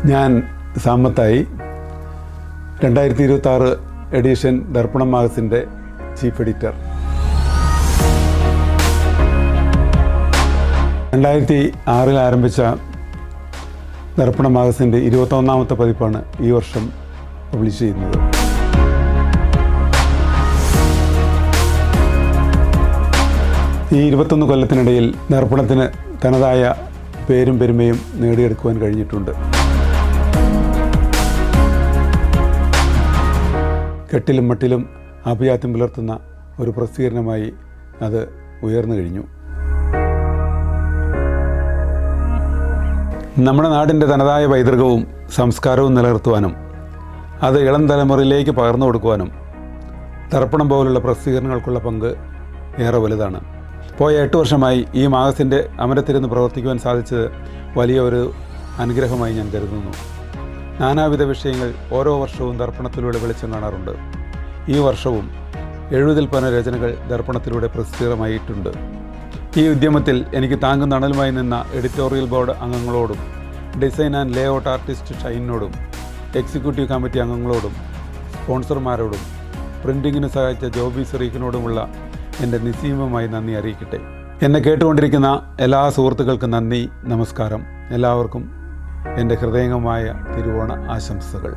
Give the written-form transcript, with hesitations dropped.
ഞാൻ സാമത്തായി 2026 edition ദർപ്പണം മാഗസിൻ്റെ chief editor. 2006 ആരംഭിച്ച ദർപ്പണം മാഗസിൻ്റെ 21ാമത്തെ പതിപ്പാണ് ഈ വർഷം പബ്ലിഷ് ചെയ്യുന്നത്. ഈ 21 കൊല്ലത്തിനിടയിൽ ദർപ്പണത്തിന് തനതായ പേരും പെരുമയും നേടിയെടുക്കുവാൻ കഴിഞ്ഞിട്ടുണ്ട്. കെട്ടിലും മട്ടിലും അഭിജാത്യം പുലർത്തുന്ന ഒരു പ്രസിദ്ധീകരണമായി അത് ഉയർന്നു കഴിഞ്ഞു. നമ്മുടെ നാടിൻ്റെ തനതായ പൈതൃകവും സംസ്കാരവും നിലനിർത്തുവാനും അത് ഇളം തലമുറയിലേക്ക് പകർന്നു കൊടുക്കുവാനും ദർപ്പണം പോലുള്ള പ്രസിദ്ധീകരണങ്ങൾക്കുള്ള പങ്ക് ഏറെ വലുതാണ്. പോയ 8 വർഷമായി ഈ മാഗസിൻ്റെ അമരത്തിരുന്ന് പ്രവർത്തിക്കുവാൻ സാധിച്ചത് വലിയ ഒരു അനുഗ്രഹമായി ഞാൻ കരുതുന്നു. നാനാവിധ വിഷയങ്ങൾ ഓരോ വർഷവും ദർപ്പണത്തിലൂടെ വെളിച്ചം കാണാറുണ്ട്. ഈ വർഷവും 70-ൽ പരം രചനകൾ ദർപ്പണത്തിലൂടെ പ്രസിദ്ധീകരണമായിട്ടുണ്ട്. ഈ ഉദ്യമത്തിൽ എനിക്ക് താങ്ങും തണലുമായി നിന്ന എഡിറ്റോറിയൽ ബോർഡ് അംഗങ്ങളോടും ഡിസൈൻ ആൻഡ് ലേഔട്ട് ആർട്ടിസ്റ്റ് ഷൈനോടും എക്സിക്യൂട്ടീവ് കമ്മിറ്റി അംഗങ്ങളോടും സ്പോൺസർമാരോടും പ്രിൻറ്റിങ്ങിന് സഹായിച്ച ജോബി സെറീഖിനോടുമുള്ള എൻ്റെ നിസ്സീമമായി നന്ദി അറിയിക്കട്ടെ. എന്നെ കേട്ടുകൊണ്ടിരിക്കുന്ന എല്ലാ സുഹൃത്തുക്കൾക്കും നന്ദി, നമസ്കാരം. എല്ലാവർക്കും എൻ്റെ ഹൃദയംഗമായ തിരുവോണ ആശംസകൾ.